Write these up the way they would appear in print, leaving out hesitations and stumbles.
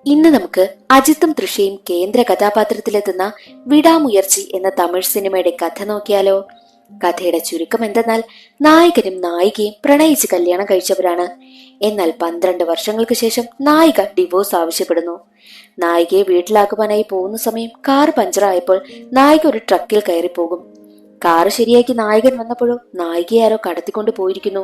ഇന്ന് നമുക്ക് അജിത്തും തൃഷയും കേന്ദ്ര കഥാപാത്രത്തിലെത്തുന്ന വിടാമുയർച്ചി എന്ന തമിഴ് സിനിമയുടെ കഥ നോക്കിയാലോ. കഥയുടെ ചുരുക്കം എന്തെന്നാൽ, നായകനും നായികയും പ്രണയിച്ച് കല്യാണം കഴിച്ചവരാണ്. എന്നാൽ 12 വർഷങ്ങൾക്ക് ശേഷം നായിക ഡിവോഴ്സ് ആവശ്യപ്പെടുന്നു. നായികയെ വീട്ടിലാക്കുവാനായി പോകുന്ന സമയം കാർ പഞ്ചറായപ്പോൾ നായിക ഒരു ട്രക്കിൽ കയറി പോകും. കാറ് ശരിയാക്കി നായകൻ വന്നപ്പോഴോ നായികയെ ആരോ കടത്തിക്കൊണ്ട് പോയിരിക്കുന്നു.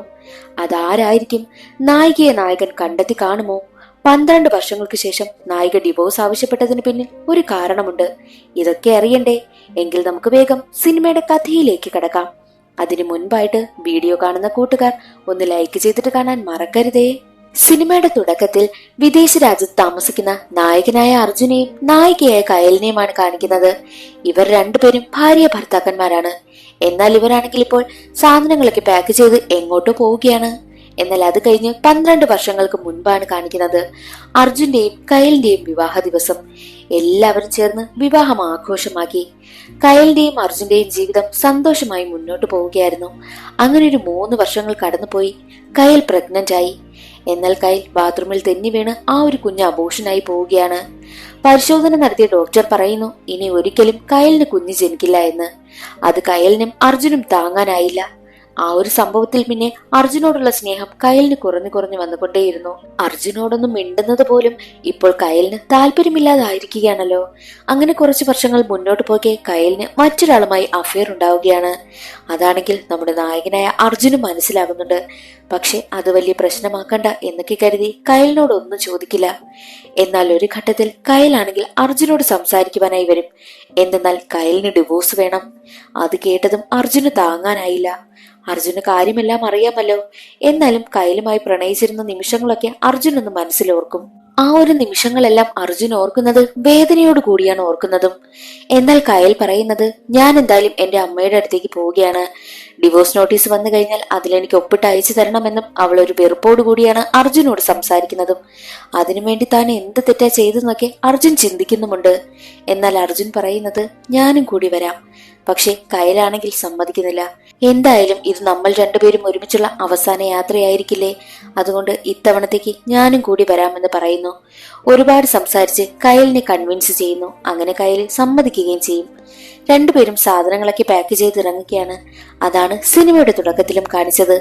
അതാരായിരിക്കും? നായികയെ നായകൻ കണ്ടെത്തി കാണുമോ? 12 വർഷങ്ങൾക്ക് ശേഷം നായിക ഡിവോഴ്സ് ആവശ്യപ്പെട്ടതിന് പിന്നിൽ ഒരു കാരണമുണ്ട്. ഇതൊക്കെ അറിയണ്ടേ? എങ്കിൽ നമുക്ക് വേഗം സിനിമയുടെ കഥയിലേക്ക് കടക്കാം. അതിനു മുൻപായിട്ട് വീഡിയോ കാണുന്ന കൂട്ടുകാർ ഒന്ന് ലൈക്ക് ചെയ്തിട്ട് കാണാൻ മറക്കരുതേ. സിനിമയുടെ തുടക്കത്തിൽ വിദേശ രാജ്യത്ത് താമസിക്കുന്ന നായകനായ അർജുനെയും നായികയായ കയലിനെയുമാണ് കാണിക്കുന്നത്. ഇവർ രണ്ടുപേരും ഭാര്യ ഭർത്താക്കന്മാരാണ്. എന്നാൽ ഇവരാണെങ്കിൽ ഇപ്പോൾ സാധനങ്ങളൊക്കെ പാക്ക് ചെയ്ത് എങ്ങോട്ടോ പോവുകയാണ്. എന്നാൽ അത് കഴിഞ്ഞ് 12 വർഷങ്ങൾക്ക് മുൻപാണ് കാണിക്കുന്നത് അർജുന്റെയും കയലിന്റെയും വിവാഹ ദിവസം. എല്ലാവരും ചേർന്ന് വിവാഹം ആഘോഷമാക്കി. കയലിന്റെയും അർജുന്റെയും ജീവിതം സന്തോഷമായി മുന്നോട്ട് പോവുകയായിരുന്നു. അങ്ങനെ ഒരു 3 വർഷങ്ങൾ കടന്നുപോയി. കയൽ പ്രഗ്നന്റ് ആയി. എന്നാൽ കയൽ ബാത്റൂമിൽ തെന്നി വീണ് ആ ഒരു കുഞ്ഞ് അബോഷനായി പോവുകയാണ്. പരിശോധന നടത്തിയ ഡോക്ടർ പറയുന്നു ഇനി ഒരിക്കലും കയലിന് കുഞ്ഞ് ജനിക്കില്ല എന്ന്. അത് കയലിനും അർജുനും താങ്ങാനായില്ല. ആ ഒരു സംഭവത്തിൽ പിന്നെ അർജുനോടുള്ള സ്നേഹം കയലിന് കുറഞ്ഞു വന്നുകൊണ്ടേയിരുന്നു. അർജുനോടൊന്നും മിണ്ടുന്നത് പോലും ഇപ്പോൾ കയലിന് താല്പര്യമില്ലാതായിരിക്കുകയാണല്ലോ. അങ്ങനെ കുറച്ചു വർഷങ്ങൾ മുന്നോട്ട് പോകെ കയലിന് മറ്റൊരാളുമായി അഫെയർ ഉണ്ടാവുകയാണ്. അതാണെങ്കിൽ നമ്മുടെ നായകനായ അർജുനും മനസ്സിലാകുന്നുണ്ട്. പക്ഷെ അത് വലിയ പ്രശ്നമാക്കണ്ട എന്നൊക്കെ കരുതി കയലിനോട് ഒന്നും ചോദിക്കില്ല. എന്നാൽ ഒരു ഘട്ടത്തിൽ കയലാണെങ്കിൽ അർജുനോട് സംസാരിക്കുവാനായി വരും. എന്തെന്നാൽ കയലിന് ഡിവോഴ്സ് വേണം. അത് കേട്ടതും അർജുന് താങ്ങാനായില്ല. അർജുന് കാര്യമെല്ലാം അറിയാമല്ലോ. എന്നാലും കയലുമായി പ്രണയിച്ചിരുന്ന നിമിഷങ്ങളൊക്കെ അർജുൻ ഒന്ന് മനസ്സിലോർക്കും. ആ ഒരു നിമിഷങ്ങളെല്ലാം അർജുൻ ഓർക്കുന്നത് വേദനയോട് കൂടിയാണ് ഓർക്കുന്നതും. എന്നാൽ കയൽ പറയുന്നത് ഞാൻ എന്തായാലും എന്റെ അമ്മയുടെ അടുത്തേക്ക് പോവുകയാണ്. ഡിവോഴ്സ് നോട്ടീസ് വന്നു കഴിഞ്ഞാൽ അതിലെനിക്ക് ഒപ്പിട്ട് അയച്ചു തരണമെന്നും അവൾ ഒരു വെറുപ്പോടു കൂടിയാണ് അർജുനോട് സംസാരിക്കുന്നതും. അതിനുവേണ്ടി താൻ എന്ത് തെറ്റാ ചെയ്തെന്നൊക്കെ അർജുൻ ചിന്തിക്കുന്നുമുണ്ട്. എന്നാൽ അർജുൻ പറയുന്നത് ഞാനും കൂടി വരാം. പക്ഷെ കയലാണെങ്കിൽ സമ്മതിക്കുന്നില്ല. എന്തായാലും ഇത് നമ്മൾ രണ്ടുപേരും ഒരുമിച്ചുള്ള അവസാന യാത്രയായിരിക്കില്ലേ, അതുകൊണ്ട് ഇത്തവണത്തേക്ക് ഞാനും കൂടി വരാമെന്ന് പറയുന്നു. ഒരുപാട് സംസാരിച്ച് കയലിനെ കൺവിൻസ് ചെയ്യുന്നു. അങ്ങനെ കയൽ സമ്മതിക്കുകയും ചെയ്യും. രണ്ടുപേരും സാധനങ്ങളൊക്കെ പാക്ക് ചെയ്ത് ഇറങ്ങുകയാണ്. അതാണ് സിനിമയുടെ തുടക്കത്തിലും കാണിച്ചത്.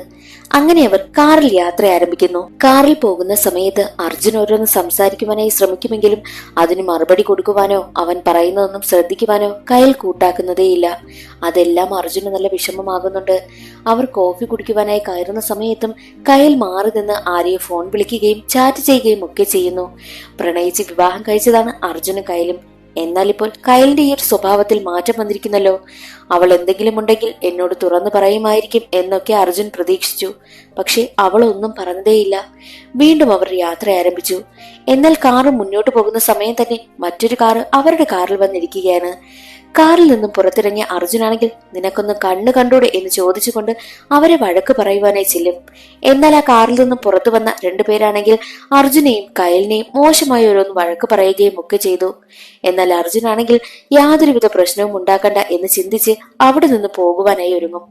അങ്ങനെ അവർ കാറിൽ യാത്ര ആരംഭിക്കുന്നു. കാറിൽ പോകുന്ന സമയത്ത് അർജുൻ ഓരോന്ന് സംസാരിക്കുവാനായി ശ്രമിക്കുമെങ്കിലും അതിന് മറുപടി കൊടുക്കുവാനോ അവൻ പറയുന്നതൊന്നും ശ്രദ്ധിക്കുവാനോ കയൽ കൂട്ടാക്കുന്നതേയില്ല. അതെല്ലാം അർജുന് നല്ല വിഷമമാകുന്നുണ്ട്. അവർ കോഫി കുടിക്കുവാനായി കയറുന്ന സമയത്തും കയൽ മാറി നിന്ന് ആരെയോ ഫോൺ വിളിക്കുകയും ചാറ്റ് ചെയ്യുകയും ഒക്കെ ചെയ്യുന്നു. പ്രണയിച്ച് വിവാഹം കഴിച്ചതാണ് അർജുനും കയലും. എന്നാൽ ഇപ്പോൾ കയലിന്റെ ഈ ഒരു സ്വഭാവത്തിൽ മാറ്റം വന്നിരിക്കുന്നല്ലോ. അവൾ എന്തെങ്കിലും ഉണ്ടെങ്കിൽ എന്നോട് തുറന്നു പറയുമായിരിക്കും എന്നൊക്കെ അർജുൻ പ്രതീക്ഷിച്ചു. പക്ഷെ അവളൊന്നും പറഞ്ഞതേയില്ല. വീണ്ടും അവർ യാത്ര ആരംഭിച്ചു. എന്നാൽ കാറ് മുന്നോട്ട് പോകുന്ന സമയം തന്നെ മറ്റൊരു കാറ് അവരുടെ കാറിൽ വന്നിരിക്കുകയാണ്. കാറിൽ നിന്നും പുറത്തിറങ്ങിയ അർജുനാണെങ്കിൽ നിനക്കൊന്ന് കണ്ണു കണ്ടൂടെ എന്ന് ചോദിച്ചുകൊണ്ട് അവരെ വഴക്ക് പറയുവാനായി ചെല്ലും. എന്നാൽ ആ കാറിൽ നിന്നും പുറത്തു വന്ന 2 പേരാണെങ്കിൽ അർജുനെയും കയലിനെയും മോശമായി ഓരോന്ന് വഴക്ക് പറയുകയും ഒക്കെ ചെയ്തു. എന്നാൽ അർജുനാണെങ്കിൽ യാതൊരുവിധ പ്രശ്നവും ഉണ്ടാക്കണ്ട എന്ന് ചിന്തിച്ച് അവിടെ നിന്ന് പോകുവാനായി ഒരുങ്ങും.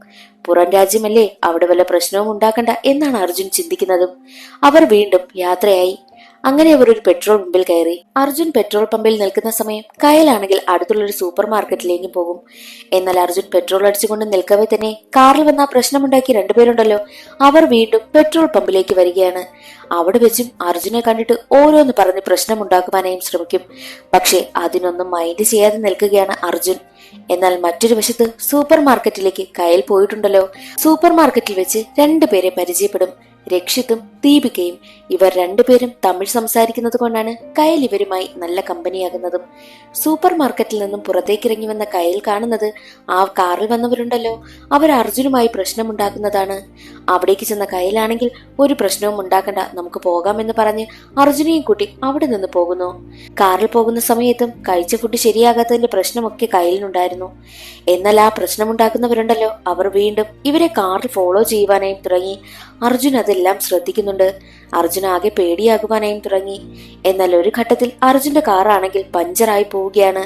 പുറം രാജ്യമല്ലേ, അവിടെ വല്ല പ്രശ്നവും ഉണ്ടാക്കണ്ട എന്നാണ് അർജുൻ ചിന്തിക്കുന്നതും. അവർ വീണ്ടും യാത്രയായി. അങ്ങനെ അവർ ഒരു പെട്രോൾ പമ്പിൽ കയറി. അർജുൻ പെട്രോൾ പമ്പിൽ നിൽക്കുന്ന സമയം കയലാണെങ്കിൽ അടുത്തുള്ളൊരു സൂപ്പർ മാർക്കറ്റിലേക്ക് പോകും. എന്നാൽ അർജുൻ പെട്രോൾ അടിച്ചുകൊണ്ട് നിൽക്കവേ തന്നെ കാറിൽ വന്ന പ്രശ്നമുണ്ടാക്കി 2 പേരുണ്ടല്ലോ, അവർ വീണ്ടും പെട്രോൾ പമ്പിലേക്ക് വരികയാണ്. അവിടെ വെച്ചും അർജുനെ കണ്ടിട്ട് ഓരോന്ന് പറഞ്ഞ് പ്രശ്നമുണ്ടാക്കുവാനായും ശ്രമിക്കും. പക്ഷെ അതിനൊന്നും മൈൻഡ് ചെയ്യാതെ നിൽക്കുകയാണ് അർജുൻ. എന്നാൽ മറ്റൊരു വശത്ത് സൂപ്പർ മാർക്കറ്റിലേക്ക് കയൽ പോയിട്ടുണ്ടല്ലോ. സൂപ്പർ മാർക്കറ്റിൽ വെച്ച് 2 പേരെ പരിചയപ്പെടും, രക്ഷിത്തും ദീപികയും. ഇവർ 2 പേരും തമിഴ് സംസാരിക്കുന്നത് കൊണ്ടാണ് കയൽ ഇവരുമായി നല്ല കമ്പനിയാകുന്നതും. സൂപ്പർ മാർക്കറ്റിൽ നിന്നും പുറത്തേക്കിറങ്ങി വന്ന കയൽ കാണുന്നത് ആ കാറിൽ വന്നവരുണ്ടല്ലോ, അവർ അർജുനുമായി പ്രശ്നമുണ്ടാക്കുന്നതാണ്. അവിടേക്ക് ചെന്ന കയലാണെങ്കിൽ ഒരു പ്രശ്നവും ഉണ്ടാക്കണ്ട, നമുക്ക് പോകാമെന്ന് പറഞ്ഞ് അർജുനെയും കൂട്ടി അവിടെ നിന്ന് പോകുന്നു. കാറിൽ പോകുന്ന സമയത്തും കഴിച്ച ഫുഡ് ശരിയാകാത്തതിന്റെ പ്രശ്നമൊക്കെ കയലിനുണ്ടായിരുന്നു. എന്നാൽ ആ പ്രശ്നമുണ്ടാക്കുന്നവരുണ്ടല്ലോ, അവർ വീണ്ടും ഇവരെ കാറിൽ ഫോളോ ചെയ്യുവാനായും തുടങ്ങി. അർജുൻ അതെല്ലാം ശ്രദ്ധിക്കുന്നുണ്ട്. അർജുൻ ആകെ പേടിയാകുവാനായും തുടങ്ങി. എന്നാൽ ഒരു ഘട്ടത്തിൽ അർജുന്റെ കാറാണെങ്കിൽ പഞ്ചറായി പോവുകയാണ്.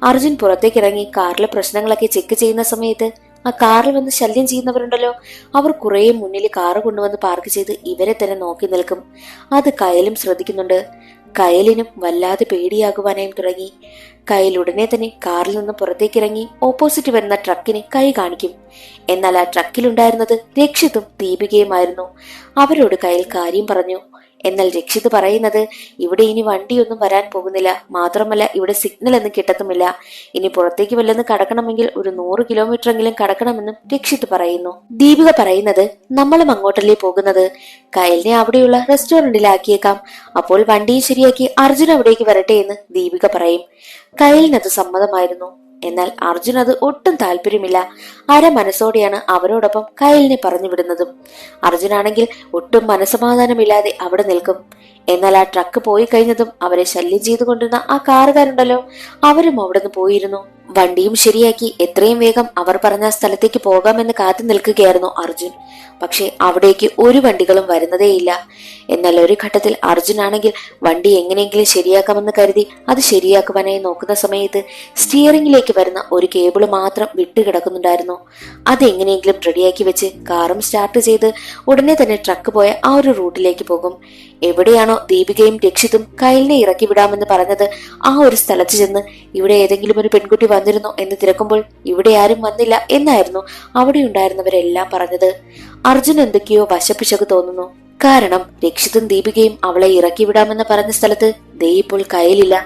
അർജുൻ പുറത്തേക്കിറങ്ങി കാറിലെ പ്രശ്നങ്ങളൊക്കെ ചെക്ക് ചെയ്യുന്ന സമയത്ത് ആ കാറിൽ വന്ന് ശല്യം ചെയ്യുന്നവരുണ്ടല്ലോ, അവർ കുറെ മുന്നിൽ കാറ് കൊണ്ടുവന്ന് പാർക്ക് ചെയ്ത് ഇവരെ തന്നെ നോക്കി നിൽക്കും. അത് കയലും ശ്രദ്ധിക്കുന്നുണ്ട്. കയലിനും വല്ലാതെ പേടിയാകുവാനായും തുടങ്ങി. കയൽ ഉടനെ തന്നെ കാറിൽ നിന്ന് പുറത്തേക്കിറങ്ങി ഓപ്പോസിറ്റ് വരുന്ന ട്രക്കിന് കൈ കാണിക്കും. എന്നാൽ ആ ട്രക്കിലുണ്ടായിരുന്നത് രക്ഷിത്തും ദീപികയുമായിരുന്നു. അവരോട് കയൽ കാര്യം പറഞ്ഞു. എന്നാൽ രക്ഷിത് പറയുന്നത് ഇവിടെ ഇനി വണ്ടിയൊന്നും വരാൻ പോകുന്നില്ല, മാത്രമല്ല ഇവിടെ സിഗ്നൽ ഒന്നും കിട്ടത്തുമില്ല, ഇനി പുറത്തേക്ക് വല്ലെന്ന് കടക്കണമെങ്കിൽ ഒരു 100 കിലോമീറ്റർ എങ്കിലും കടക്കണമെന്നും രക്ഷിത് പറയുന്നു. ദീപിക പറയുന്നത് നമ്മളും അങ്ങോട്ടല്ലേ പോകുന്നത്, കയലിനെ അവിടെയുള്ള റെസ്റ്റോറന്റിലാക്കിയേക്കാം, അപ്പോൾ വണ്ടിയും ശരിയാക്കി അർജുൻ അവിടേക്ക് വരട്ടെ എന്ന് ദീപിക പറയും. കയലിനത് സമ്മതമായിരുന്നു. എന്നാൽ അർജുൻ അത് ഒട്ടും താല്പര്യമില്ല. മനസ്സോടെയാണ് അവരോടൊപ്പം കയലിനെ പറഞ്ഞു വിടുന്നതും. അർജുനാണെങ്കിൽ ഒട്ടും മനസമാധാനമില്ലാതെ അവിടെ നിൽക്കും. എന്നാൽ ആ ട്രക്ക് പോയി കഴിഞ്ഞതും അവരെ ശല്യം ചെയ്തുകൊണ്ടിരുന്ന ആ കാറുകാരുണ്ടല്ലോ, അവരും അവിടുന്ന് പോയിരുന്നു. വണ്ടിയും ശരിയാക്കി എത്രയും വേഗം അവർ പറഞ്ഞ സ്ഥലത്തേക്ക് പോകാമെന്ന് കാത്തു നിൽക്കുകയായിരുന്നു അർജുൻ. പക്ഷെ അവിടേക്ക് ഒരു വണ്ടികളും വരുന്നതേയില്ല. എന്നാൽ ഒരു ഘട്ടത്തിൽ അർജുൻ ആണെങ്കിൽ വണ്ടി എങ്ങനെയെങ്കിലും ശരിയാക്കാമെന്ന് കരുതി അത് ശരിയാക്കുവാനായി നോക്കുന്ന സമയത്ത് സ്റ്റിയറിംഗിലേക്ക് വരുന്ന ഒരു കേബിള് മാത്രം വിട്ടുകിടക്കുന്നുണ്ടായിരുന്നു. അതെങ്ങനെയെങ്കിലും റെഡിയാക്കി വെച്ച് കാറും സ്റ്റാർട്ട് ചെയ്ത് ഉടനെ തന്നെ ട്രക്ക് പോയ ആ ഒരു റൂട്ടിലേക്ക് പോകും. എവിടെയാണോ ദീപികയും രക്ഷിതും കയലിനെ ഇറക്കി വിടാമെന്ന് പറഞ്ഞത് ആ ഒരു സ്ഥലത്ത് ചെന്ന് ഇവിടെ ഏതെങ്കിലും ഒരു പെൺകുട്ടി വന്നിരുന്നോ എന്ന് തിരക്കുമ്പോൾ ഇവിടെ ആരും വന്നില്ല എന്നായിരുന്നു അവിടെ ഉണ്ടായിരുന്നവരെല്ലാം പറഞ്ഞത്. അർജുൻ എന്തൊക്കെയോ വശപ്പിശക് തോന്നുന്നു. കാരണം രക്ഷിതും ദീപികയും അവളെ ഇറക്കി വിടാമെന്ന് പറഞ്ഞ സ്ഥലത്ത് ദേ ഇപ്പോൾ കയലില്ല.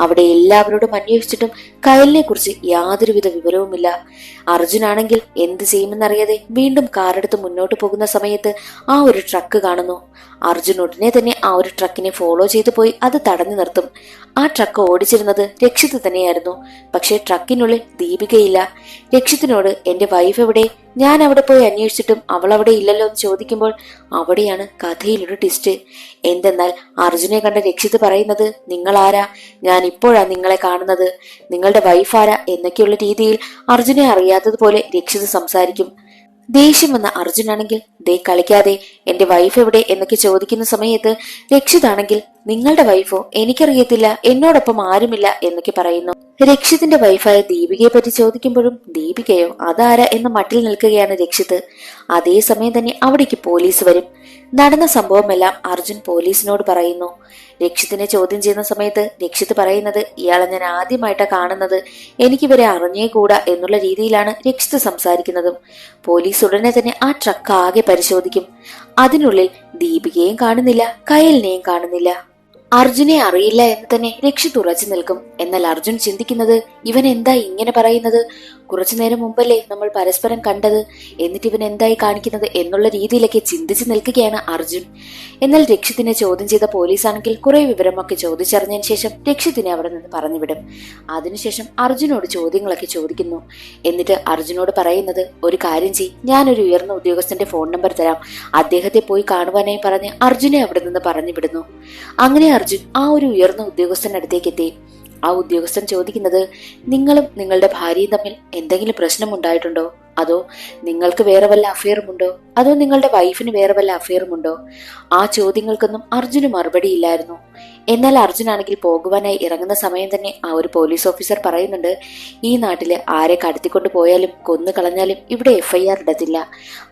അവിടെ എല്ലാവരോടും അന്വേഷിച്ചിട്ടും കയലിനെ കുറിച്ച് യാതൊരുവിധ വിവരവുമില്ല. അർജുനാണെങ്കിൽ എന്ത് ചെയ്യുമെന്നറിയാതെ വീണ്ടും കാറെടുത്ത് മുന്നോട്ട് പോകുന്ന സമയത്ത് ആ ഒരു ട്രക്ക് കാണുന്നു. അർജുൻ ഉടനെ തന്നെ ആ ഒരു ട്രക്കിനെ ഫോളോ ചെയ്തു പോയി അത് തടഞ്ഞു നിർത്തും. ആ ട്രക്ക് ഓടിച്ചിരുന്നത് രക്ഷിത് തന്നെയായിരുന്നു. പക്ഷെ ട്രക്കിനുള്ളിൽ ദീപികയില്ല. രക്ഷിത്തിനോട് എന്റെ വൈഫ് എവിടെ, ഞാൻ അവിടെ പോയി അന്വേഷിച്ചിട്ടും അവൾ അവിടെ ഇല്ലല്ലോ എന്ന് ചോദിക്കുമ്പോൾ അവിടെയാണ് കഥയിലൊരു ട്വിസ്റ്റ്. എന്തെന്നാൽ അർജുനെ കണ്ട രക്ഷിത് പറയുന്നത്, നിങ്ങൾ ആരാ, ഞാൻ ഇപ്പോഴാ നിങ്ങളെ കാണുന്നത്, നിങ്ങളുടെ വൈഫ് ആരാ എന്നൊക്കെയുള്ള രീതിയിൽ അർജുനെ അറിയാത്തതുപോലെ രക്ഷിത് സംസാരിക്കും. ദേഷ്യം വന്ന അർജുനാണെങ്കിൽ ദേ കളിക്കാതെ എന്റെ വൈഫ് എവിടെ എന്നൊക്കെ ചോദിക്കുന്ന സമയത്ത് രക്ഷിതാണെങ്കിൽ നിങ്ങളുടെ വൈഫോ, എനിക്കറിയത്തില്ല, എന്നോടൊപ്പം ആരുമില്ല എന്നൊക്കെ പറയുന്നു. രക്ഷിത്തിന്റെ വൈഫായ ദീപികയെ പറ്റി ചോദിക്കുമ്പോഴും ദീപികയോ അതാരാ എന്ന മട്ടിൽ നിൽക്കുകയാണ് രക്ഷിത്. അതേസമയം തന്നെ അവിടേക്ക് പോലീസ് വരും. നടന്ന സംഭവമെല്ലാം അർജുൻ പോലീസിനോട് പറയുന്നു. രക്ഷിത്തിനെ ചോദ്യം ചെയ്യുന്ന സമയത്ത് രക്ഷിത് പറയുന്നത്, ഇയാളെ ഞാൻ ആദ്യമായിട്ടാ കാണുന്നത്, എനിക്കിവരെ അറിഞ്ഞേ കൂടാ എന്നുള്ള രീതിയിലാണ് രക്ഷിത് സംസാരിക്കുന്നതും. പോലീസ് ഉടനെ തന്നെ ആ ട്രക്ക് ആകെ പരിശോധിക്കും. അതിനുള്ളിൽ ദീപികയെയും കാണുന്നില്ല, കയലിനെയും കാണുന്നില്ല. അർജുനെ അറിയില്ല എന്ന് തന്നെ രക്ഷിത് ഉറച്ചു നിൽക്കും. എന്നാൽ അർജുൻ ചിന്തിക്കുന്നത്, ഇവൻ എന്താ ഇങ്ങനെ പറയുന്നത്, കുറച്ചു നേരം മുമ്പല്ലേ നമ്മൾ പരസ്പരം കണ്ടത്, എന്നിട്ട് ഇവൻ എന്തായി കാണിക്കുന്നത് എന്നുള്ള രീതിയിലൊക്കെ ചിന്തിച്ചു നിൽക്കുകയാണ് അർജുൻ. എന്നാൽ രക്ഷിത്തിനെ ചോദ്യം ചെയ്ത പോലീസാണെങ്കിൽ കുറെ വിവരമൊക്കെ ചോദിച്ചറിഞ്ഞതിന് ശേഷം രക്ഷിത്തിനെ അവിടെ നിന്ന് പറഞ്ഞുവിടും. അതിനുശേഷം അർജുനോട് ചോദ്യങ്ങളൊക്കെ ചോദിക്കുന്നു. എന്നിട്ട് അർജുനോട് പറയുന്നത്, ഒരു കാര്യം ചെയ്യ്, ഞാനൊരു ഉയർന്ന ഉദ്യോഗസ്ഥന്റെ ഫോൺ നമ്പർ തരാം, അദ്ദേഹത്തെ പോയി കാണുവാനായി പറഞ്ഞ് അർജുനെ അവിടെ നിന്ന് പറഞ്ഞുവിടുന്നു. അങ്ങനെ അർജുൻ ആ ഒരു ഉയർന്ന ഉദ്യോഗസ്ഥന്റെ അടുത്തേക്ക് എത്തി. ആ ഉദ്യോഗസ്ഥൻ ചോദിക്കുന്നത്, നിങ്ങളും നിങ്ങളുടെ ഭാര്യയും തമ്മിൽ എന്തെങ്കിലും പ്രശ്നം ഉണ്ടായിട്ടുണ്ടോ, അതോ നിങ്ങൾക്ക് വേറെ വല്ല അഫെയറുമുണ്ടോ, അതോ നിങ്ങളുടെ വൈഫിന് വേറെ വല്ല അഫെയറുമുണ്ടോ? ആ ചോദ്യങ്ങൾക്കൊന്നും അർജുന് മറുപടിയില്ലായിരുന്നു. എന്നാൽ അർജുനാണെങ്കിൽ പോകുവാനായി ഇറങ്ങുന്ന സമയം തന്നെ ആ ഒരു പോലീസ് ഓഫീസർ പറയുന്നുണ്ട്, ഈ നാട്ടില് ആരെ കടത്തിക്കൊണ്ട് പോയാലും കൊന്നു കളഞ്ഞാലും ഇവിടെ FIR ഇടത്തില്ല,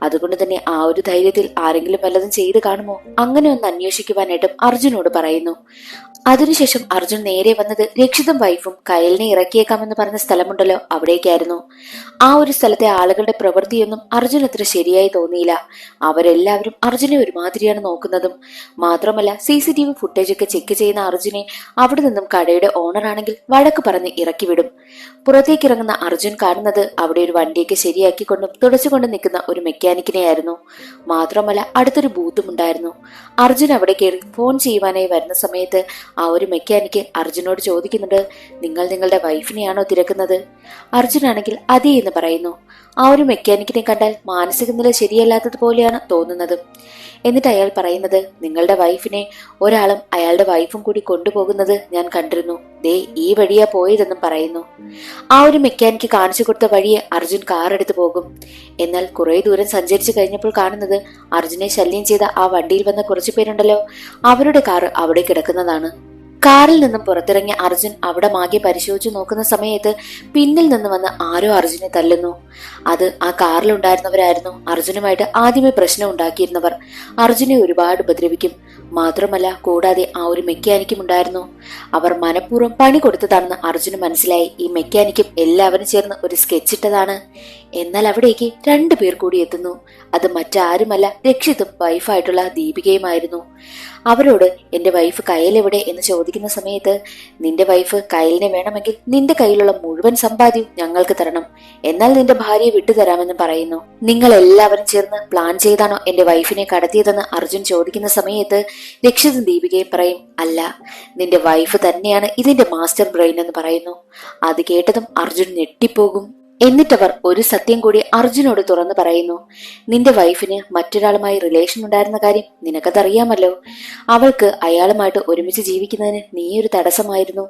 അതുകൊണ്ട് തന്നെ ആ ഒരു ധൈര്യത്തിൽ ആരെങ്കിലും വല്ലതും ചെയ്ത് കാണുമോ, അങ്ങനെ ഒന്ന് അന്വേഷിക്കുവാനായിട്ടും അർജുനോട് പറയുന്നു. അതിനുശേഷം അർജുൻ നേരെ വന്നത് രക്ഷിതും വൈഫും കയലിനെ ഇറക്കിയേക്കാമെന്ന് പറഞ്ഞ സ്ഥലമുണ്ടല്ലോ, അവിടേക്കായിരുന്നു. ആ ഒരു സ്ഥലത്തെ ആളുകളുടെ പ്രവൃത്തിയൊന്നും അർജുൻ അത്ര ശരിയായി തോന്നിയില്ല. അവരെല്ലാവരും അർജുനെ ഒരുമാതിരിയാണ് നോക്കുന്നതും. മാത്രമല്ല CCTV ഫുട്ടേജൊക്കെ ചെക്ക് ചെയ്യുന്ന അർജുനെ അവിടെ നിന്നും കടയുടെ ഓണർ ആണെങ്കിൽ വഴക്ക് പറഞ്ഞ് ഇറക്കിവിടും. പുറത്തേക്ക് ഇറങ്ങുന്ന അർജുൻ കാണുന്നത് അവിടെ ഒരു വണ്ടിയൊക്കെ ശരിയാക്കിക്കൊണ്ടും തുടച്ചുകൊണ്ടും നിൽക്കുന്ന ഒരു മെക്കാനിക്കിനെയായിരുന്നു. മാത്രമല്ല അടുത്തൊരു ബൂത്തും ഉണ്ടായിരുന്നു. അർജുൻ അവിടെ കയറി ഫോൺ ചെയ്യുവാനായി വരുന്ന സമയത്ത് ആ ഒരു മെക്കാനിക്ക് അർജുനോട് ചോദിക്കുന്നുണ്ട്, നിങ്ങൾ നിങ്ങളുടെ വൈഫിനെയാണോ തിരക്കുന്നത്? അർജുനാണെങ്കിൽ അതെ എന്ന് പറയുന്നു. ആ ഒരു മെക്കാനിക്കിനെ കണ്ടാൽ മാനസിക നില ശരിയല്ലാത്തതുപോലെയാണ് തോന്നുന്നത്. എന്നിട്ട് അയാൾ പറയുന്നത്, നിങ്ങളുടെ വൈഫിനെ ഒരാളും അയാളുടെ വൈഫും കൂടി കൊണ്ടുപോകുന്നത് ഞാൻ കണ്ടിരുന്നു, ദേ ഈ വഴിയാ പോയതെന്നും പറയുന്നു. ആ ഒരു മെക്കാനിക്ക് കാണിച്ചു കൊടുത്ത വഴിയെ അർജുൻ കാർ എടുത്തു പോകും. എന്നാൽ കുറെ ദൂരം സഞ്ചരിച്ചു കഴിഞ്ഞപ്പോൾ കാണുന്നത്, അർജുനെ ശല്യം ചെയ്ത ആ വണ്ടിയിൽ വന്ന കുറച്ചു പേരുണ്ടല്ലോ, അവരുടെ കാർ അവിടെ കിടക്കുന്നതാണ്. കാറിൽ നിന്നും പുറത്തിറങ്ങിയ അർജുൻ അവിടെ മാകെ പരിശോധിച്ചു നോക്കുന്ന സമയത്ത് പിന്നിൽ നിന്ന് വന്ന് ആരോ അർജുനെ തല്ലുന്നു. അത് ആ കാറിലുണ്ടായിരുന്നവരായിരുന്നു. അർജുനുമായിട്ട് ആദ്യമേ പ്രശ്നം ഉണ്ടാക്കിയിരുന്നവർ. അർജുനെ ഒരുപാട് ഉപദ്രവിക്കും. മാത്രമല്ല കൂടാതെ ആ ഒരു മെക്കാനിക്കും ഉണ്ടായിരുന്നു. അവർ മനഃപൂർവ്വം പണി കൊടുത്തതാണെന്ന് അർജുന് മനസ്സിലായി. ഈ മെക്കാനിക്കും എല്ലാവരും ചേർന്ന് ഒരു സ്കെച്ച് ഇട്ടതാണ്. എന്നാൽ അവിടേക്ക് 2 പേർ കൂടി എത്തുന്നു. അത് മറ്റാരുമല്ല, രക്ഷിതും വൈഫായിട്ടുള്ള ദീപികയുമായിരുന്നു. അവരോട് എന്റെ വൈഫ് കയൽ എവിടെ എന്ന് ചോദിക്കുന്ന സമയത്ത്, നിന്റെ വൈഫ് കയലിനെ വേണമെങ്കിൽ നിന്റെ കയ്യിലുള്ള മുഴുവൻ സമ്പാദ്യവും ഞങ്ങൾക്ക് തരണം, എന്നാൽ നിന്റെ ഭാര്യയെ വിട്ടുതരാമെന്ന് പറയുന്നു. നിങ്ങൾ എല്ലാവരും ചേർന്ന് പ്ലാൻ ചെയ്താണോ എന്റെ വൈഫിനെ കടത്തിയതെന്ന് അർജുൻ ചോദിക്കുന്ന സമയത്ത് രക്ഷിതും ദീപികയും പറയും, അല്ല, നിന്റെ വൈഫ് തന്നെയാണ് ഇതിന്റെ മാസ്റ്റർ ബ്രെയിൻ എന്ന് പറയുന്നു. അത് കേട്ടതും അർജുൻ ഞെട്ടിപ്പോകും. എന്നിട്ടവർ ഒരു സത്യം കൂടി അർജുനോട് തുറന്നു പറയുന്നു. നിന്റെ വൈഫിന് മറ്റൊരാളുമായി റിലേഷൻ ഉണ്ടായിരുന്ന കാര്യം നിനക്കതറിയാമല്ലോ. അവൾക്ക് അയാളുമായിട്ട് ഒരുമിച്ച് ജീവിക്കുന്നതിന് നീ ഒരു തടസ്സമായിരുന്നു.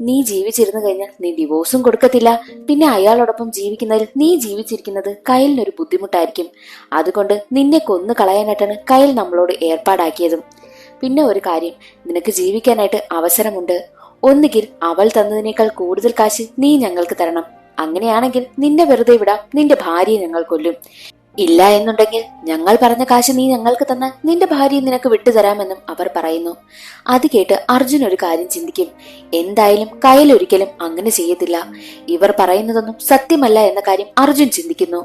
നീ ജീവിച്ചിരുന്നു കഴിഞ്ഞാൽ നീ ഡിവോഴ്സും കൊടുക്കത്തില്ല. പിന്നെ അയാളോടൊപ്പം ജീവിക്കുന്നതിൽ നീ ജീവിച്ചിരിക്കുന്നത് കയലിനൊരു ബുദ്ധിമുട്ടായിരിക്കും. അതുകൊണ്ട് നിന്നെ കൊന്നു കളയാനായിട്ടാണ് കയൽ നമ്മളോട് ഏർപ്പാടാക്കിയതും. പിന്നെ ഒരു കാര്യം, നിനക്ക് ജീവിക്കാനായിട്ട് അവസരമുണ്ട്. ഒന്നുകിൽ അവൾ തന്നതിനേക്കാൾ കൂടുതൽ കാശ് നീ ഞങ്ങൾക്ക് തരണം. അങ്ങനെയാണെങ്കിൽ നിന്നെ വെറുതെ വിടാം, നിന്റെ ഭാര്യയെ ഞങ്ങൾ കൊല്ലും. ഇല്ല എന്നുണ്ടെങ്കിൽ ഞങ്ങൾ പറഞ്ഞ കാശ് നീ ഞങ്ങൾക്ക് തന്നാൽ നിന്റെ ഭാര്യയെ നിനക്ക് വിട്ടുതരാമെന്നും അവർ പറയുന്നു. അത് കേട്ട് അർജുൻ ഒരു കാര്യം ചിന്തിക്കും. എന്തായാലും കയൽ ഒരിക്കലും അങ്ങനെ ചെയ്യത്തില്ല. ഇവർ പറയുന്നതൊന്നും സത്യമല്ല എന്ന കാര്യം അർജുൻ ചിന്തിക്കുന്നു.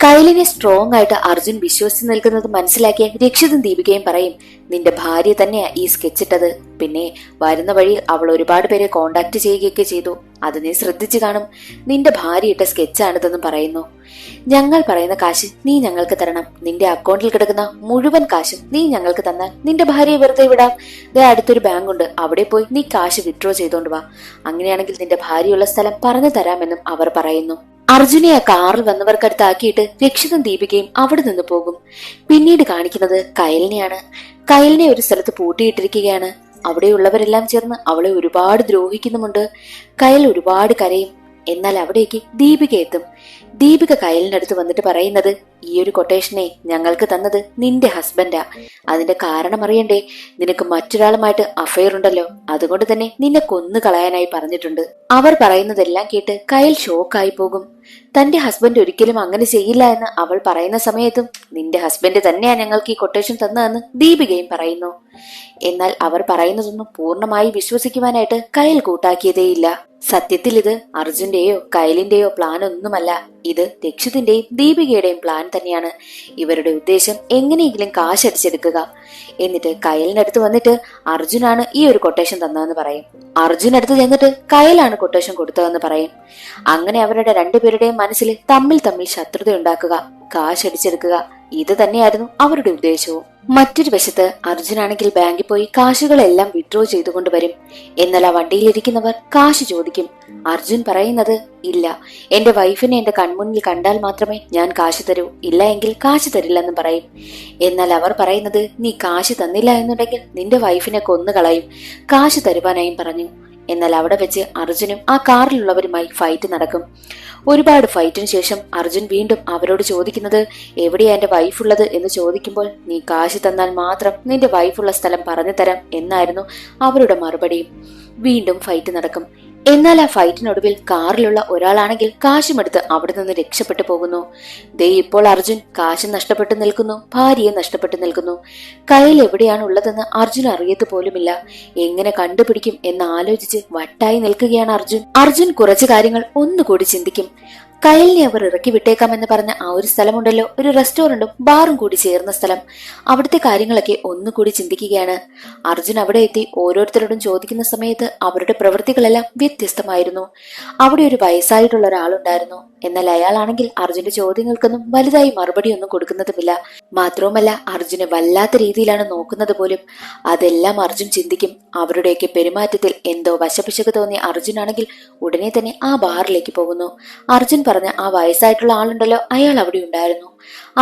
കയലിനെ സ്ട്രോങ് ആയിട്ട് അർജുൻ വിശ്വസിച്ച് നിൽക്കുന്നത് മനസ്സിലാക്കിയ രക്ഷിതും ദീപികയും പറയും, നിന്റെ ഭാര്യ തന്നെയാ ഈ സ്കെച്ചിട്ടത്. പിന്നെ വരുന്ന വഴിയിൽ അവൾ ഒരുപാട് പേരെ കോണ്ടാക്ട് ചെയ്യുകയൊക്കെ ചെയ്തു. അത് നീ ശ്രദ്ധിച്ചു കാണും. നിന്റെ ഭാര്യ ഇട്ട സ്കെച്ചാണിതെന്നും പറയുന്നു. ഞങ്ങൾ പറയുന്ന കാശ് നീ ഞങ്ങൾക്ക് തരണം. നിന്റെ അക്കൗണ്ടിൽ കിടക്കുന്ന മുഴുവൻ കാശും നീ ഞങ്ങൾക്ക് തന്നാൽ നിന്റെ ഭാര്യയെ വെറുതെ വിടാം. അടുത്തൊരു ബാങ്ക് ഉണ്ട്, അവിടെ പോയി നീ കാശ് വിഡ്രോ ചെയ്തോണ്ട് വാ. അങ്ങനെയാണെങ്കിൽ നിന്റെ ഭാര്യയുള്ള സ്ഥലം പറഞ്ഞു തരാമെന്നും അവർ പറയുന്നു. അർജുനെ ആ കാറിൽ വന്നവർക്കടുത്താക്കിയിട്ട് രക്ഷിതും ദീപികയും അവിടെ നിന്ന് പോകും. പിന്നീട് കാണിക്കുന്നത് കയലിനെയാണ്. കയലിനെ ഒരു സ്ഥലത്ത് പൂട്ടിയിട്ടിരിക്കുകയാണ്. അവിടെയുള്ളവരെല്ലാം ചേർന്ന് അവളെ ഒരുപാട് ദ്രോഹിക്കുന്നുമുണ്ട്. കയൽ ഒരുപാട് കരയും. എന്നാൽ അവിടേക്ക് ദീപിക എത്തും. ദീപിക കയലിനടുത്ത് വന്നിട്ട് പറയുന്നത്, ഈ ഒരു കൊട്ടേഷനെ ഞങ്ങൾക്ക് തന്നത് നിന്റെ ഹസ്ബൻഡാ. അതിന്റെ കാരണം അറിയണ്ടേ? നിനക്ക് മറ്റൊരാളുമായിട്ട് അഫയർ ഉണ്ടല്ലോ, അതുകൊണ്ട് തന്നെ നിന്നെ കൊന്നു കളയാനായി പറഞ്ഞിട്ടുണ്ട്. അവർ പറയുന്നതെല്ലാം കേട്ട് കയൽ ഷോക്കായി പോകും. തന്റെ ഹസ്ബൻഡ് ഒരിക്കലും അങ്ങനെ ചെയ്യില്ല എന്ന് അവൾ പറയുന്ന സമയത്തും നിന്റെ ഹസ്ബൻഡ് തന്നെയാ ഞങ്ങൾക്ക് ഈ കൊട്ടേഷൻ തന്നതെന്ന് ദീപികയും പറയുന്നു. എന്നാൽ അവർ പറയുന്നതൊന്നും പൂർണ്ണമായി വിശ്വസിക്കുവാനായിട്ട് കയൽ കൂട്ടാക്കിയതേയില്ല. സത്യത്തിൽ ഇത് അർജുന്റെയോ കയലിന്റെയോ പ്ലാൻ ഒന്നുമല്ല. ഇത് രക്ഷിതിന്റെയും ദീപികയുടെയും പ്ലാൻ തന്നെയാണ്. ഇവരുടെ ഉദ്ദേശം എങ്ങനെയെങ്കിലും കാശടിച്ചെടുക്കുക. എന്നിട്ട് കയലിനടുത്ത് വന്നിട്ട് അർജുനാണ് ഈ ഒരു കൊട്ടേഷൻ തന്നതെന്ന് പറയും. അർജുനടുത്ത് ചെന്നിട്ട് കയലാണ് കൊട്ടേഷൻ കൊടുത്തതെന്ന് പറയും. അങ്ങനെ അവരുടെ 2 പേരുടെയും മനസ്സിൽ തമ്മിൽ ശത്രുത ഉണ്ടാക്കുക, കാശടിച്ചെടുക്കുക. ഇത് തന്നെയായിരുന്നു അവരുടെ ഉദ്ദേശവും. മറ്റൊരു വശത്ത് അർജുനാണെങ്കിൽ ബാങ്കിൽ പോയി കാശുകളെല്ലാം വിഡ്രോ ചെയ്തുകൊണ്ട് വരും. എന്നാൽ ആ വണ്ടിയിലിരിക്കുന്നവർ കാശ് ചോദിക്കും. അർജുൻ പറയുന്നത്, ഇല്ല, എന്റെ വൈഫിനെ എന്റെ കൺമുന്നിൽ കണ്ടാൽ മാത്രമേ ഞാൻ കാശ് തരൂ, ഇല്ല എങ്കിൽ കാശ് തരില്ലെന്നും പറയും. എന്നാൽ അവർ പറയുന്നത്, നീ കാശ് തന്നില്ല എന്നുണ്ടെങ്കിൽ നിന്റെ വൈഫിനെ കൊന്നുകളയും, കാശ് തരുവാനായും പറഞ്ഞു. എന്നാൽ അവിടെ വെച്ച് അർജുനും ആ കാറിലുള്ളവരുമായി ഫൈറ്റ് നടക്കും. ഒരുപാട് ഫൈറ്റിന് ശേഷം അർജുൻ വീണ്ടും അവരോട് ചോദിക്കുന്നത്, എവിടെയാ എന്റെ വൈഫുള്ളത് എന്ന് ചോദിക്കുമ്പോൾ, നീ കാശ് തന്നാൽ മാത്രം നിന്റെ വൈഫുള്ള സ്ഥലം പറഞ്ഞു തരാം എന്നായിരുന്നു അവരുടെ മറുപടിയും. വീണ്ടും ഫൈറ്റ് നടക്കും. എന്നാൽ ആ ഫൈറ്റിനൊടുവിൽ കാറിലുള്ള ഒരാളാണെങ്കിൽ കാശുമെടുത്ത് അവിടെ നിന്ന് രക്ഷപ്പെട്ടു പോകുന്നു. ദേ ഇപ്പോൾ അർജുൻ കാശ് നഷ്ടപ്പെട്ടു നിൽക്കുന്നു, ഭാര്യയെ നഷ്ടപ്പെട്ടു നിൽക്കുന്നു. കയ്യിൽ എവിടെയാണ് ഉള്ളതെന്ന് അർജുൻ അറിയത്ത് പോലുമില്ല. എങ്ങനെ കണ്ടുപിടിക്കും എന്ന് ആലോചിച്ച് വട്ടായി നിൽക്കുകയാണ് അർജുൻ. അർജുൻ കുറച്ചു കാര്യങ്ങൾ ഒന്നുകൂടി ചിന്തിക്കും. കയലിനെ അവർ ഇറക്കി വിട്ടേക്കാമെന്ന് പറഞ്ഞ ആ ഒരു സ്ഥലമുണ്ടല്ലോ, ഒരു റെസ്റ്റോറന്റും ബാറും കൂടി ചേർന്ന സ്ഥലം. അവിടുത്തെ കാര്യങ്ങളൊക്കെ ഒന്നുകൂടി ചിന്തിക്കുകയാണ്. അർജുൻ അവിടെ എത്തി ഓരോരുത്തരോടും ചോദിക്കുന്ന സമയത്ത് അവരുടെ പ്രവൃത്തികളെല്ലാം വ്യത്യസ്തമായിരുന്നു. അവിടെ ഒരു വയസ്സായിട്ടുള്ള ഒരാളുണ്ടായിരുന്നു. എന്നാൽ അയാളാണെങ്കിൽ അർജുന്റെ ചോദ്യങ്ങൾക്കൊന്നും വലുതായി മറുപടിയൊന്നും കൊടുക്കുന്നതുമില്ല. മാത്രവുമല്ല അർജുനെ വല്ലാത്ത രീതിയിലാണ് നോക്കുന്നത് പോലും. അതെല്ലാം അർജുൻ ചിന്തിക്കും. അവരുടെയൊക്കെ പെരുമാറ്റത്തിൽ എന്തോ വശപിശക് തോന്നിയ അർജുനാണെങ്കിൽ ഉടനെ തന്നെ ആ ബാറിലേക്ക് പോകുന്നു. അർജുൻ പറഞ്ഞ ആ വയസ്സായിട്ടുള്ള ആളുണ്ടല്ലോ, അയാൾ അവിടെ ഉണ്ടായിരുന്നു.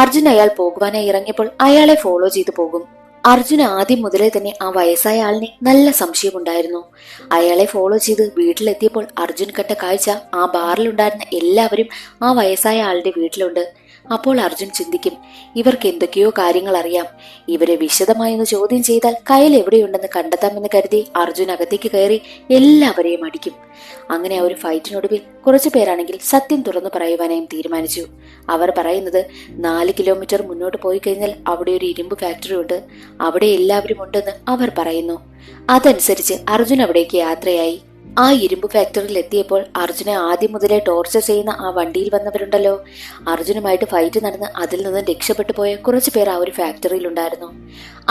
അർജുൻ അയാൾ പോകുവാനായി ഇറങ്ങിയപ്പോൾ അയാളെ ഫോളോ ചെയ്തു പോകും. അർജുൻ ആദ്യം മുതലേ തന്നെ ആ വയസ്സായ ആളിനെ നല്ല സംശയമുണ്ടായിരുന്നു. അയാളെ ഫോളോ ചെയ്ത് വീട്ടിലെത്തിയപ്പോൾ അർജുൻ കണ്ട കാഴ്ച, ആ ബാറിലുണ്ടായിരുന്ന എല്ലാവരും ആ വയസ്സായ ആളുടെ വീട്ടിലുണ്ട്. അപ്പോൾ അർജുൻ ചിന്തിക്കും, ഇവർക്ക് എന്തൊക്കെയോ കാര്യങ്ങൾ അറിയാം, ഇവരെ വിശദമായൊന്ന് ചോദ്യം ചെയ്താൽ കയൽ എവിടെയുണ്ടെന്ന് കണ്ടെത്താമെന്ന് കരുതി അർജുൻ അകത്തേക്ക് കയറി എല്ലാവരെയും അടിക്കും. അങ്ങനെ ആ ഒരു ഫൈറ്റിനൊടുവിൽ കുറച്ചു പേരാണെങ്കിൽ സത്യം തുറന്നു പറയുവാനായും തീരുമാനിച്ചു. അവർ പറയുന്നത് 4 കിലോമീറ്റർ മുന്നോട്ട് പോയി കഴിഞ്ഞാൽ അവിടെ ഒരു ഇരുമ്പ് ഫാക്ടറി ഉണ്ട്, അവിടെ എല്ലാവരും ഉണ്ടെന്ന് അവർ പറയുന്നു. അതനുസരിച്ച് അർജുൻ അവിടേക്ക് യാത്രയായി. ആ ഇരുമ്പ് ഫാക്ടറിയിൽ എത്തിയപ്പോൾ അർജുനെ ആദ്യം മുതലേ ടോർച്ചർ ചെയ്യുന്ന ആ വണ്ടിയിൽ വന്നവരുണ്ടല്ലോ, അർജുനുമായിട്ട് ഫൈറ്റ് നടന്ന് അതിൽ നിന്ന് രക്ഷപ്പെട്ടു പോയ കുറച്ചു പേർ ആ ഒരു ഫാക്ടറിയിൽ ഉണ്ടായിരുന്നു.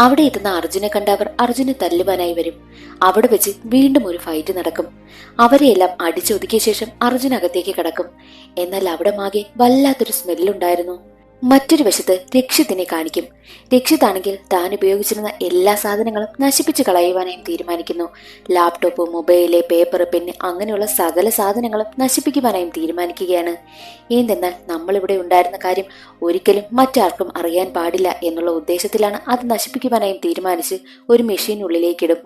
അവിടെ എത്തുന്ന അർജുനെ കണ്ടവർ അർജുനെ തല്ലുവാനായി വരും. അവിടെ വെച്ച് വീണ്ടും ഒരു ഫൈറ്റ് നടക്കും. അവരെയെല്ലാം അടിച്ചൊതുക്കിയ ശേഷം അർജുൻ അകത്തേക്ക് കടക്കും. എന്നാൽ അവിടെ മാകെ വല്ലാത്തൊരു സ്മെല്ലുണ്ടായിരുന്നു. മറ്റൊരു വശത്ത് രക്ഷിത്തിനെ കാണിക്കും. രക്ഷിത്താണെങ്കിൽ താൻ ഉപയോഗിച്ചിരുന്ന എല്ലാ സാധനങ്ങളും നശിപ്പിച്ചു കളയുവാനായും തീരുമാനിക്കുന്നു. ലാപ്ടോപ്പ്, മൊബൈല്, പേപ്പർ, പെന്ന് അങ്ങനെയുള്ള സകല സാധനങ്ങളും നശിപ്പിക്കുവാനായും തീരുമാനിക്കുകയാണ്. എന്തെന്നാൽ നമ്മളിവിടെ ഉണ്ടായിരുന്ന കാര്യം ഒരിക്കലും മറ്റാർക്കും അറിയാൻ പാടില്ല എന്നുള്ള ഉദ്ദേശത്തിലാണ് അത് നശിപ്പിക്കുവാനായും തീരുമാനിച്ച് ഒരു മെഷീനുള്ളിലേക്കിടും.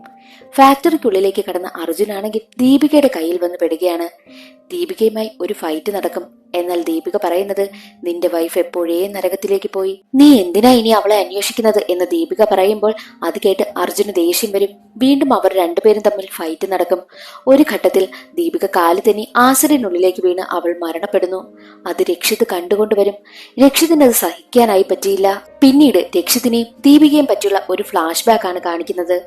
ഫാക്ടറിക്കുള്ളിലേക്ക് കടന്ന അർജുനാണെങ്കിൽ ദീപികയുടെ കയ്യിൽ വന്ന് പെടുകയാണ്. ദീപികയുമായി ഒരു ഫൈറ്റ് നടക്കും. എന്നാൽ ദീപിക പറയുന്നത്, നിന്റെ വൈഫ് എപ്പോഴേ നരകത്തിലേക്ക് പോയി, നീ എന്തിനാ ഇനി അവളെ അന്വേഷിക്കുന്നത് എന്ന് ദീപിക പറയുമ്പോൾ അത് കേട്ട് അർജുന് ദേഷ്യം വരും. വീണ്ടും അവർ രണ്ടുപേരും തമ്മിൽ ഫൈറ്റ് നടക്കും. ഒരു ഘട്ടത്തിൽ ദീപിക കാല് തെന്നി ആസിഡിനുള്ളിലേക്ക് വീണ് അവൾ മരണപ്പെടുന്നു. അത് രക്ഷിത് കണ്ടുകൊണ്ടുവരും. രക്ഷിതിന് അത് സഹിക്കാനായി പറ്റിയില്ല. പിന്നീട് രക്ഷിതിനെയും ദീപികയും പറ്റിയുള്ള ഒരു ഫ്ലാഷ് ബാക്ക് ആണ് കാണിക്കുന്നത്.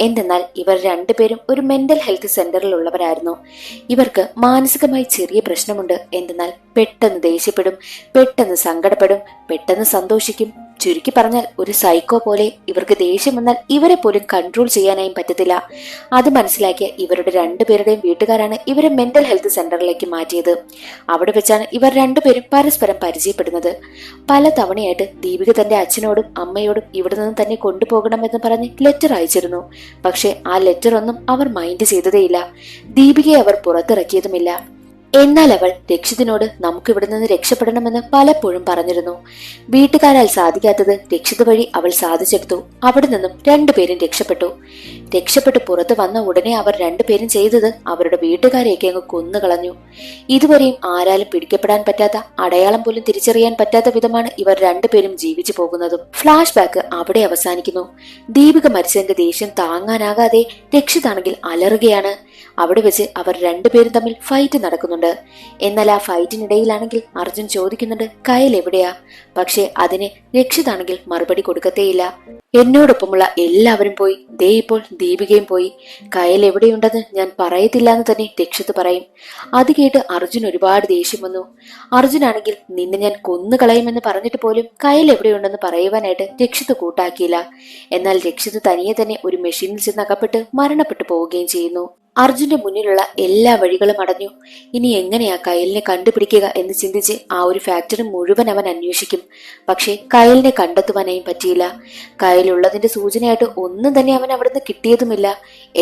എന്തെന്നാൽ ഇവർ രണ്ടുപേരും ഒരു മെന്റൽ ഹെൽത്ത് സെന്ററിൽ ഉള്ളവരായിരുന്നു. ഇവർക്ക് മാനസികമായി ചെറിയ പ്രശ്നമുണ്ട്. എന്തെന്നാൽ പെട്ടെന്ന് ദേഷ്യപ്പെടും, പെട്ടെന്ന് സങ്കടപ്പെടും, പെട്ടെന്ന് സന്തോഷിക്കും. ചുരുക്കി പറഞ്ഞാൽ ഒരു സൈക്കോ പോലെ. ഇവർക്ക് ദേഷ്യം വന്നാൽ ഇവരെ പോലും കൺട്രോൾ ചെയ്യാനായും പറ്റത്തില്ല. അത് മനസ്സിലാക്കിയ ഇവരുടെ രണ്ടുപേരുടെയും വീട്ടുകാരാണ് ഇവരെ മെന്റൽ ഹെൽത്ത് സെന്ററിലേക്ക് മാറ്റിയത്. അവിടെ വെച്ചാണ് ഇവർ രണ്ടുപേരും പരസ്പരം പരിചയപ്പെടുന്നത്. പല തവണയായിട്ട് ദീപിക തന്റെ അച്ഛനോടും അമ്മയോടും ഇവിടെ നിന്ന് തന്നെ കൊണ്ടുപോകണമെന്ന് പറഞ്ഞ് ലെറ്റർ അയച്ചിരുന്നു. പക്ഷെ ആ ലെറ്റർ ഒന്നും അവർ മൈൻഡ് ചെയ്തതേയില്ല. ദീപികയെ അവർ പുറത്തിറക്കിയതുമില്ല. എന്നാൽ അവൾ രക്ഷിതിനോട് നമുക്കിവിടെ നിന്ന് രക്ഷപ്പെടണമെന്ന് പലപ്പോഴും പറഞ്ഞിരുന്നു. വീട്ടുകാരാൽ സാധിക്കാത്തത് രക്ഷിത വഴി അവൾ സാധിച്ചെടുത്തു. അവിടെ നിന്നും രണ്ടുപേരും രക്ഷപ്പെട്ടു പുറത്തു വന്ന ഉടനെ അവർ രണ്ടുപേരും ചെയ്തത് അവരുടെ വീട്ടുകാരെയൊക്കെ അങ്ങ് കൊന്നുകളഞ്ഞു. ഇതുവരെയും ആരാലും പിടിക്കപ്പെടാൻ പറ്റാത്ത, അടയാളം പോലും തിരിച്ചറിയാൻ പറ്റാത്ത വിധമാണ് ഇവർ രണ്ടുപേരും ജീവിച്ചു പോകുന്നതും. ഫ്ലാഷ് ബാക്ക് അവിടെ അവസാനിക്കുന്നു. ദീപിക മരിച്ചതിന്റെ ദേഷ്യം താങ്ങാനാകാതെ രക്ഷിതാണെങ്കിൽ അലറുകയാണ്. അവിടെ വെച്ച് അവർ രണ്ടുപേരും തമ്മിൽ ഫൈറ്റ് നടക്കുന്നുണ്ട്. എന്നാൽ ആ ഫൈറ്റിനിടയിലാണെങ്കിൽ അർജുൻ ചോദിക്കുന്നുണ്ട്, കയൽ എവിടെയാ? പക്ഷെ അതിന് രക്ഷിതാണെങ്കിൽ മറുപടി കൊടുക്കത്തേയില്ല. എന്നോടൊപ്പമുള്ള എല്ലാവരും പോയി, ദേ ഇപ്പോൾ ദീപികയും പോയി. കയൽ എവിടെയുണ്ടെന്ന് ഞാൻ പറയത്തില്ല എന്ന് തന്നെ രക്ഷിത് പറയും. അത് കേട്ട് അർജുൻ ഒരുപാട് ദേഷ്യം വന്നു. അർജുനാണെങ്കിൽ നിന്നെ ഞാൻ കൊന്നുകളയുമെന്ന് പറഞ്ഞിട്ട് പോലും കയൽ എവിടെയുണ്ടെന്ന് പറയുവാനായിട്ട് രക്ഷിത് കൂട്ടാക്കിയില്ല. എന്നാൽ രക്ഷിത് തനിയെ തന്നെ ഒരു മെഷീനിൽ ചെന്ന് അകപ്പെട്ട് മരണപ്പെട്ടു പോവുകയും ചെയ്യുന്നു. അർജുന്റെ മുന്നിലുള്ള എല്ലാ വഴികളും അടഞ്ഞു. ഇനി എങ്ങനെയാ കയലിനെ കണ്ടുപിടിക്കുക എന്ന് ചിന്തിച്ച് ആ ഒരു ഫാക്ടറി മുഴുവൻ അവൻ അന്വേഷിക്കും. പക്ഷെ കയലിനെ കണ്ടെത്തുവാനായും പറ്റിയില്ല. കയലുള്ളതിന്റെ സൂചനയായിട്ട് ഒന്നും തന്നെ അവൻ അവിടുന്ന് കിട്ടിയതുമില്ല.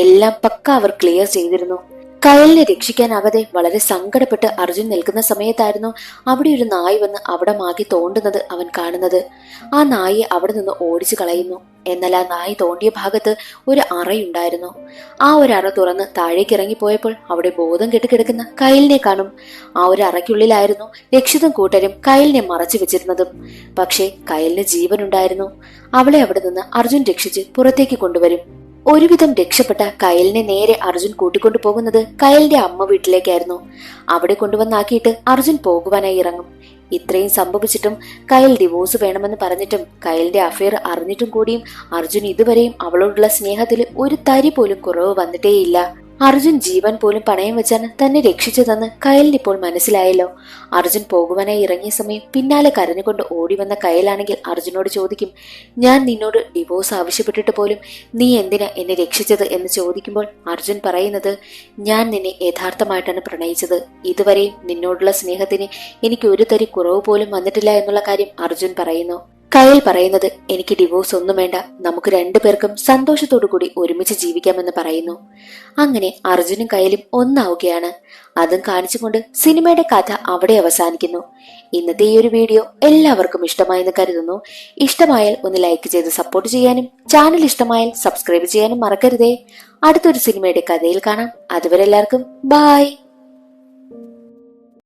എല്ലാം പക്ക അവർ ക്ലിയർ ചെയ്തിരുന്നു. കയലിനെ രക്ഷിക്കാനാകാതെ വളരെ സങ്കടപ്പെട്ട് അർജുൻ നിൽക്കുന്ന സമയത്തായിരുന്നു അവിടെ ഒരു നായ് വന്ന് അവിടെ മാകെ തോണ്ടുന്നത് അവൻ കാണുന്നത്. ആ നായെ അവിടെ നിന്ന് ഓടിച്ചു കളയുന്നു. എന്നാൽ ആ നായ് തോണ്ടിയ ഭാഗത്ത് ഒരു അറയുണ്ടായിരുന്നു. ആ ഒരു അറ തുറന്ന് താഴേക്ക് ഇറങ്ങിപ്പോയപ്പോൾ അവിടെ ബോധം കെട്ട് കിടക്കുന്ന കയലിനെ കാണും. ആ ഒരു അറയ്ക്കുള്ളിലായിരുന്നു രക്ഷിതും കൂട്ടരും കയലിനെ മറച്ചു വെച്ചിരുന്നതും. പക്ഷേ കയലിന് ജീവനുണ്ടായിരുന്നു. അവളെ അവിടെ നിന്ന് അർജുൻ രക്ഷിച്ച് പുറത്തേക്ക് കൊണ്ടുവരും. ഒരുവിധം രക്ഷപ്പെട്ട കയലിനെ നേരെ അർജുൻ കൂട്ടിക്കൊണ്ടു പോകുന്നത് കയലിന്റെ അമ്മ വീട്ടിലേക്കായിരുന്നു. അവിടെ കൊണ്ടുവന്നാക്കിയിട്ട് അർജുൻ പോകുവാനായി ഇറങ്ങും. ഇത്രയും സംഭവിച്ചിട്ടും കയൽ ഡിവോഴ്സ് വേണമെന്ന് പറഞ്ഞിട്ടും കയലിന്റെ അഫെയർ അറിഞ്ഞിട്ടും കൂടിയും അർജുൻ ഇതുവരെയും അവളോടുള്ള സ്നേഹത്തിൽ ഒരു തരി പോലും കുറവ് വന്നിട്ടേയില്ല. അർജുൻ ജീവൻ പോലും പണയം വെച്ചാണ് തന്നെ രക്ഷിച്ചതെന്ന് കയലിനിപ്പോൾ മനസ്സിലായല്ലോ. അർജുൻ പോകുവാനായി ഇറങ്ങിയ സമയം പിന്നാലെ കരഞ്ഞുകൊണ്ട് ഓടി വന്ന കയലാണെങ്കിൽ അർജുനോട് ചോദിക്കും, ഞാൻ നിന്നോട് ഡിവോഴ്സ് ആവശ്യപ്പെട്ടിട്ട് പോലും നീ എന്തിനാ എന്നെ രക്ഷിച്ചത് എന്ന് ചോദിക്കുമ്പോൾ അർജുൻ പറയുന്നത്, ഞാൻ നിന്നെ യഥാർത്ഥമായിട്ടാണ് പ്രണയിച്ചത്. ഇതുവരെയും നിന്നോടുള്ള സ്നേഹത്തിന് എനിക്ക് ഒരു തരി കുറവ് പോലും വന്നിട്ടില്ല എന്നുള്ള കാര്യം അർജുൻ പറയുന്നു. കയൽ പറയുന്നത്, എനിക്ക് ഡിവോഴ്സ് ഒന്നും വേണ്ട, നമുക്ക് രണ്ടുപേർക്കും സന്തോഷത്തോടു കൂടി ഒരുമിച്ച് ജീവിക്കാമെന്ന് പറയുന്നു. അങ്ങനെ അർജുനും കയലും ഒന്നാവുകയാണ്. അതും കാണിച്ചുകൊണ്ട് സിനിമയുടെ കഥ അവിടെ അവസാനിക്കുന്നു. ഇന്നത്തെ ഈ ഒരു വീഡിയോ എല്ലാവർക്കും ഇഷ്ടമായെന്ന് കരുതുന്നു. ഇഷ്ടമായാൽ ഒന്ന് ലൈക്ക് ചെയ്ത് സപ്പോർട്ട് ചെയ്യാനും ചാനൽ ഇഷ്ടമായാൽ സബ്സ്ക്രൈബ് ചെയ്യാനും മറക്കരുതേ. അടുത്തൊരു സിനിമയുടെ കഥയിൽ കാണാം. അതുവരെ എല്ലാവർക്കും ബൈ.